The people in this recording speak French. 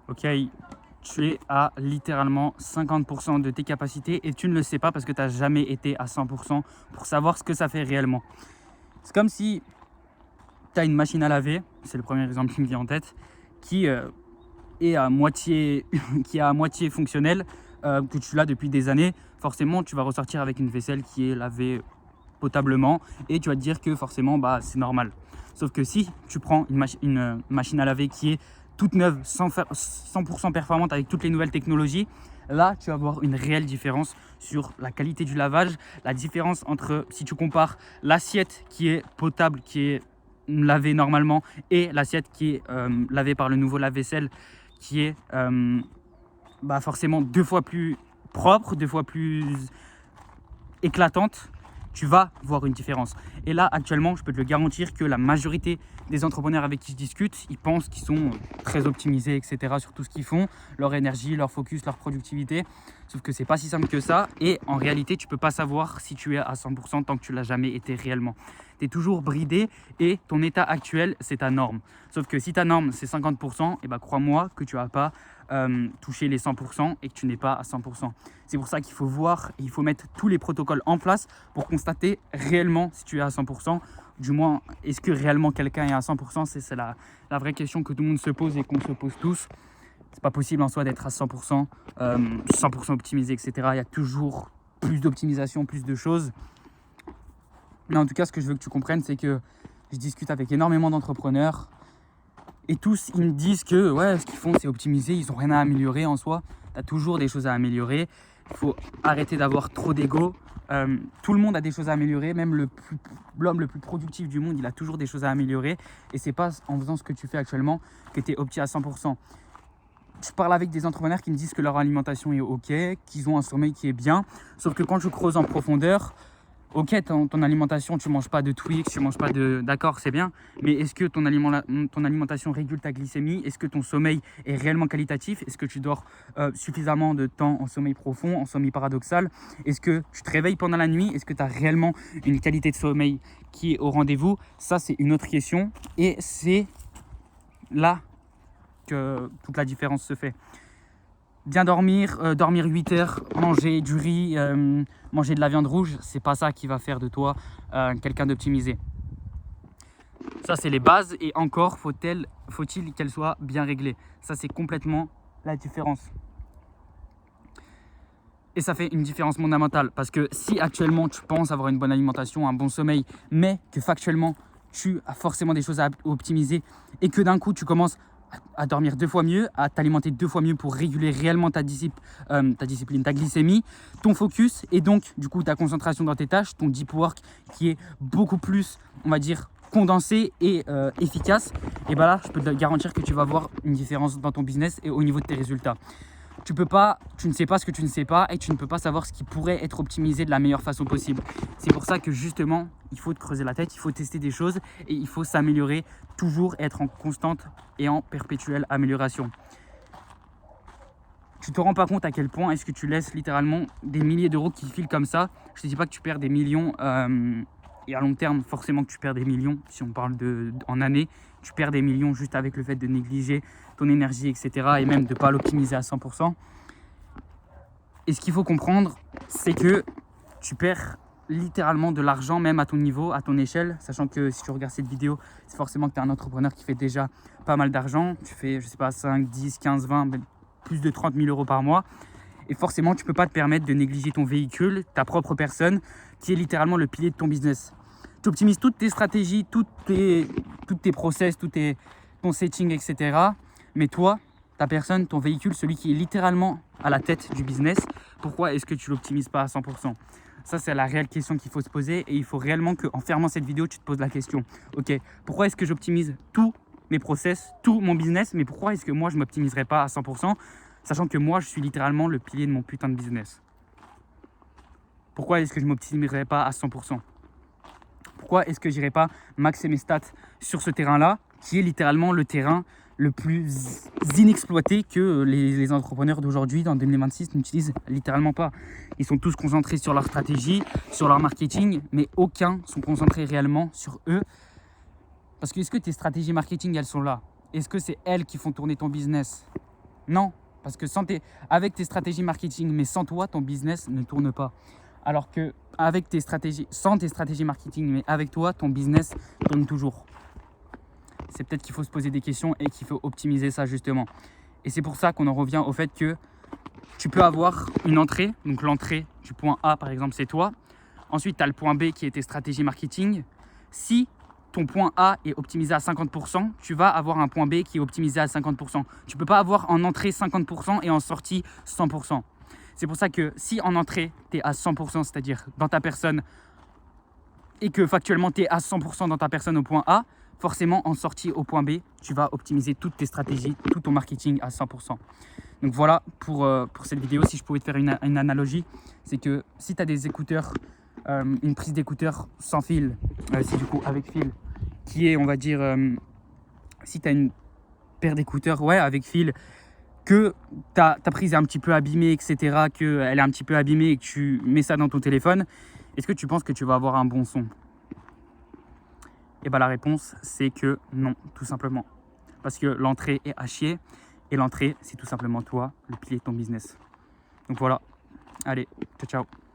Ok, tu es à littéralement 50% de tes capacités et tu ne le sais pas parce que tu n'as jamais été à 100% pour savoir ce que ça fait réellement. C'est comme si tu as une machine à laver, c'est le premier exemple qui me vient en tête, qui est à moitié, qui est à moitié fonctionnelle, que tu l'as depuis des années. Forcément, tu vas ressortir avec une vaisselle qui est lavée potablement et tu vas te dire que forcément c'est normal. Sauf que si tu prends une machine à laver qui est toute neuve, 100% performante avec toutes les nouvelles technologies, là tu vas voir une réelle différence sur la qualité du lavage, la différence entre, si tu compares l'assiette qui est potable, qui est lavée normalement, et l'assiette qui est lavée par le nouveau lave-vaisselle qui est forcément 2 fois plus propre, 2 fois plus éclatante, tu vas voir une différence. Et là, actuellement, je peux te le garantir que la majorité des entrepreneurs avec qui je discute, ils pensent qu'ils sont très optimisés, etc. sur tout ce qu'ils font, leur énergie, leur focus, leur productivité. Sauf que c'est pas si simple que ça. Et en réalité, tu peux pas savoir si tu es à 100% tant que tu l'as jamais été réellement. Tu es toujours bridé et ton état actuel, c'est ta norme. Sauf que si ta norme, c'est 50%, et crois-moi que tu vas pas toucher les 100% et que tu n'es pas à 100%. C'est pour ça qu'il faut voir et il faut mettre tous les protocoles en place pour constater réellement si tu es à 100%. Du moins, est-ce que réellement quelqu'un est à 100%? C'est la vraie question que tout le monde se pose et qu'on se pose tous. C'est pas possible en soi d'être à 100%, 100% optimisé, etc. Il y a toujours plus d'optimisation, plus de choses. Mais en tout cas, ce que je veux que tu comprennes, c'est que je discute avec énormément d'entrepreneurs et tous, ils me disent que ce qu'ils font, c'est optimiser, ils n'ont rien à améliorer en soi. Tu as toujours des choses à améliorer. Il faut arrêter d'avoir trop d'ego. Tout le monde a des choses à améliorer, même l'homme le plus productif du monde, il a toujours des choses à améliorer. Et c'est pas en faisant ce que tu fais actuellement que tu es opti à 100%. Je parle avec des entrepreneurs qui me disent que leur alimentation est ok, qu'ils ont un sommeil qui est bien. Sauf que quand je creuse en profondeur, ok, ton alimentation, tu ne manges pas de Twix, tu ne manges pas de... D'accord, c'est bien. Mais est-ce que ton alimentation régule ta glycémie? Est-ce que ton sommeil est réellement qualitatif? Est-ce que tu dors suffisamment de temps en sommeil profond, en sommeil paradoxal? Est-ce que tu te réveilles pendant la nuit? Est-ce que tu as réellement une qualité de sommeil qui est au rendez-vous? Ça, c'est une autre question. Et c'est là que toute la différence se fait. Bien dormir, dormir 8 heures, manger du riz, manger de la viande rouge, c'est pas ça qui va faire de toi quelqu'un d'optimisé. Ça, c'est les bases et encore faut-il qu'elles soient bien réglées. Ça, c'est complètement la différence. Et ça fait une différence fondamentale parce que si actuellement tu penses avoir une bonne alimentation, un bon sommeil, mais que factuellement tu as forcément des choses à optimiser et que d'un coup tu commences à dormir 2 fois mieux, à t'alimenter 2 fois mieux pour réguler réellement ta discipline, ta glycémie, ton focus et donc du coup ta concentration dans tes tâches, ton deep work qui est beaucoup plus, on va dire, condensé et efficace, et là je peux te garantir que tu vas voir une différence dans ton business et au niveau de tes résultats. Tu ne sais pas ce que tu ne sais pas et tu ne peux pas savoir ce qui pourrait être optimisé de la meilleure façon possible. C'est pour ça que justement, il faut te creuser la tête, il faut tester des choses et il faut s'améliorer, toujours être en constante et en perpétuelle amélioration. Tu te rends pas compte à quel point est-ce que tu laisses littéralement des milliers d'euros qui filent comme ça. Je te dis pas que tu perds des millions et à long terme, forcément que tu perds des millions. Si on parle en année, tu perds des millions juste avec le fait de négliger ton énergie, etc. et même de ne pas l'optimiser à 100%. Et ce qu'il faut comprendre, c'est que tu perds littéralement de l'argent même à ton niveau, à ton échelle, sachant que si tu regardes cette vidéo, c'est forcément que tu es un entrepreneur qui fait déjà pas mal d'argent. Tu fais, je sais pas, 5, 10, 15, 20, plus de 30 000 euros par mois. Et forcément, tu ne peux pas te permettre de négliger ton véhicule, ta propre personne, qui est littéralement le pilier de ton business. Tu optimises toutes tes stratégies, toutes tes process, ton setting, etc. Mais toi, ta personne, ton véhicule, celui qui est littéralement à la tête du business, pourquoi est-ce que tu ne l'optimises pas à 100%? Ça, c'est la réelle question qu'il faut se poser et il faut réellement qu'en fermant cette vidéo, tu te poses la question. Ok, pourquoi est-ce que j'optimise tous mes process, tout mon business, mais pourquoi est-ce que moi, je ne m'optimiserai pas à 100%, sachant que moi, je suis littéralement le pilier de mon putain de business? Pourquoi est-ce que je ne m'optimiserai pas à 100%? Pourquoi est-ce que je n'irai pas maxer mes stats sur ce terrain-là, qui est littéralement le terrain le plus inexploité que les entrepreneurs d'aujourd'hui, dans 2026, n'utilisent littéralement pas. Ils sont tous concentrés sur leur stratégie, sur leur marketing, mais aucun sont concentrés réellement sur eux. Parce que est-ce que tes stratégies marketing, elles sont là? Est-ce que c'est elles qui font tourner ton business? Non, parce que avec tes stratégies marketing, mais sans toi, ton business ne tourne pas. Alors que sans tes stratégies marketing, mais avec toi, ton business tourne toujours. C'est peut-être qu'il faut se poser des questions et qu'il faut optimiser ça justement. Et c'est pour ça qu'on en revient au fait que tu peux avoir une entrée. Donc l'entrée du point A, par exemple, c'est toi. Ensuite, tu as le point B qui est tes stratégies marketing. Si ton point A est optimisé à 50%, tu vas avoir un point B qui est optimisé à 50%. Tu ne peux pas avoir en entrée 50% et en sortie 100%. C'est pour ça que si en entrée, tu es à 100%, c'est-à-dire dans ta personne, et que factuellement, tu es à 100% dans ta personne au point A, forcément, en sortie au point B, tu vas optimiser toutes tes stratégies, tout ton marketing à 100%. Donc voilà pour cette vidéo. Si je pouvais te faire une analogie, c'est que si tu as des écouteurs, une prise d'écouteurs sans fil, c'est du coup avec fil, qui est, on va dire, si tu as une paire d'écouteurs avec fil, que ta prise est un petit peu abîmée, etc., qu'elle est un petit peu abîmée et que tu mets ça dans ton téléphone, est-ce que tu penses que tu vas avoir un bon son? Et bien la réponse, c'est que non, tout simplement. Parce que l'entrée est à chier et l'entrée, c'est tout simplement toi, le pilier de ton business. Donc voilà, allez, ciao ciao.